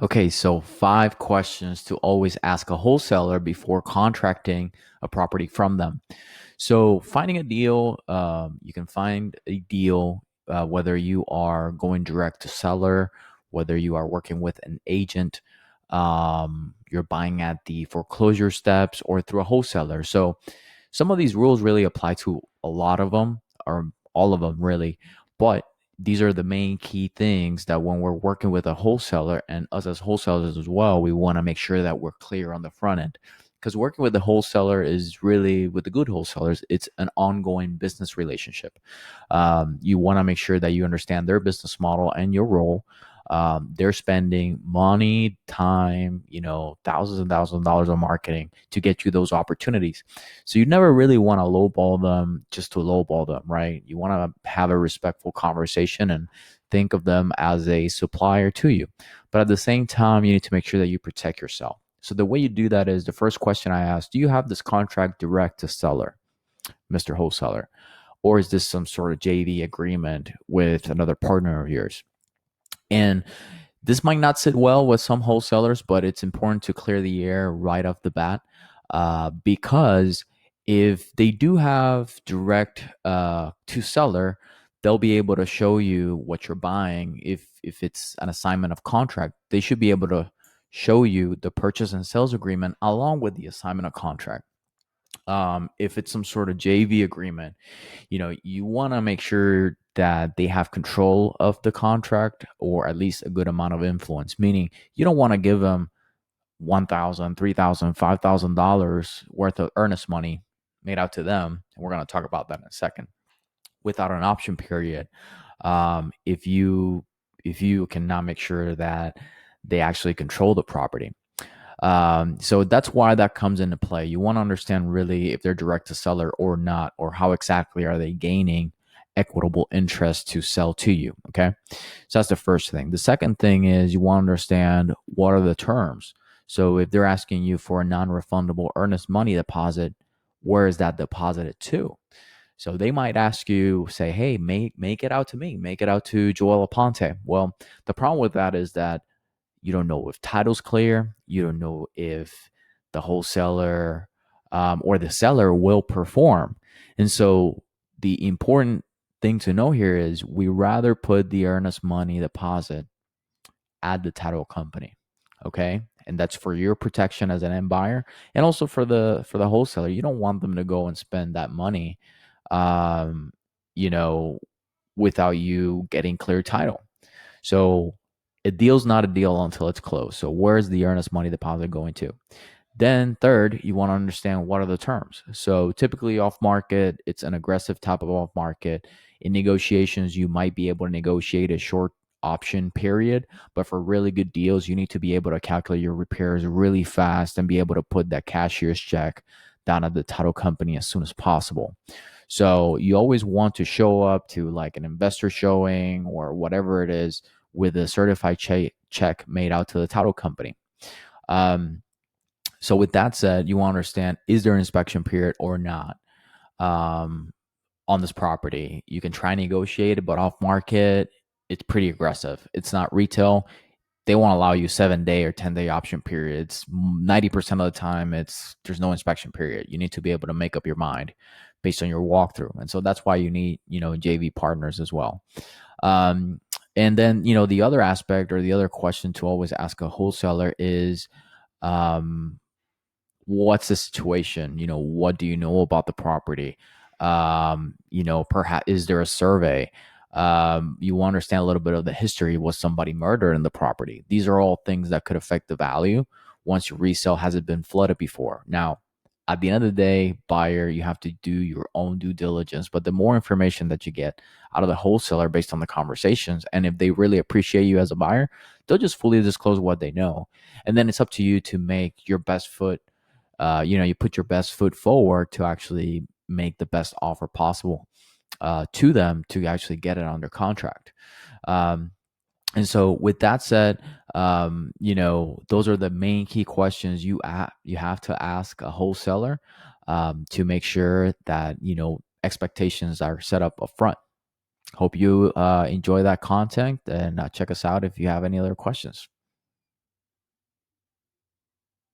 Okay, so 5 questions to always ask a wholesaler before contracting a property from them. So, finding a deal, you can find a deal whether you are going direct to seller, whether you are working with an agent, you're buying at the foreclosure steps, or through a wholesaler. So, some of these rules really apply to a lot of them, or all of them, really. But these are the main key things that when we're working with a wholesaler and us as wholesalers as well, we want to make sure that we're clear on the front end. Because working with the wholesaler is really, with the good wholesalers, it's an ongoing business relationship. You want to make sure that you understand their business model and your role. They're spending money, time, thousands and thousands of dollars on marketing to get you those opportunities. So you never really want to lowball them just to lowball them, right? You want to have a respectful conversation and think of them as a supplier to you. But at the same time, you need to make sure that you protect yourself. So the way you do that is the first question I ask: do you have this contract direct to seller, Mr. Wholesaler? Or is this some sort of JV agreement with another partner of yours? And this might not sit well with some wholesalers, but it's important to clear the air right off the bat, because if they do have direct to seller, they'll be able to show you what you're buying. If it's an assignment of contract, they should be able to show you the purchase and sales agreement along with the assignment of contract. If it's some sort of JV agreement, you want to make sure that they have control of the contract, or at least a good amount of influence, meaning you don't want to give them 1,000, 3,000, $5,000 worth of earnest money made out to them, and we're going to talk about that in a second, without an option period. If you cannot make sure that they actually control the property. So that's why that comes into play. You want to understand really if they're direct to seller or not, or how exactly are they gaining equitable interest to sell to you. Okay. So that's the first thing. The second thing is you want to understand what are the terms. So if they're asking you for a non-refundable earnest money deposit, where is that deposited to? So they might ask you, say, hey, make it out to me, make it out to Joel Aponte. Well, the problem with that is that you don't know if title's clear. You don't know if the wholesaler or the seller will perform. And so the important thing to know here is we rather put the earnest money deposit at the title company. Okay. And that's for your protection as an end buyer, and also for the wholesaler. You don't want them to go and spend that money um, you know, without you getting clear title. So a deal's not a deal until it's closed. So where's the earnest money deposit going to? Then third, you want to understand what are the terms. So typically off market, it's an aggressive type of off market. In negotiations, you might be able to negotiate a short option period, but for really good deals, you need to be able to calculate your repairs really fast and be able to put that cashier's check down at the title company as soon as possible. So you always want to show up to like an investor showing or whatever it is with a certified check made out to the title company. Um, so with that said, you want to understand, is there an inspection period or not um, on this property? You can try and negotiate it, but off market, it's pretty aggressive. It's not retail. They won't allow you 7-day or 10-day option periods. 90% of the time, there's no inspection period. You need to be able to make up your mind based on your walkthrough. And so that's why you need, JV partners as well. And then, the other aspect or the other question to always ask a wholesaler is, what's the situation? What do you know about the property? Perhaps is there a survey? You understand a little bit of the history. Was somebody murdered in the property? These are all things that could affect the value once your resale hasn't been flooded before. Now, at the end of the day, buyer, you have to do your own due diligence. But the more information that you get out of the wholesaler based on the conversations, and if they really appreciate you as a buyer, they'll just fully disclose what they know. And then it's up to you to make your best foot you put your best foot forward to actually make the best offer possible to them to actually get it under contract. Um, and so, with that said, those are the main key questions you have to ask a wholesaler to make sure that expectations are set up upfront. Hope you enjoy that content, and check us out if you have any other questions.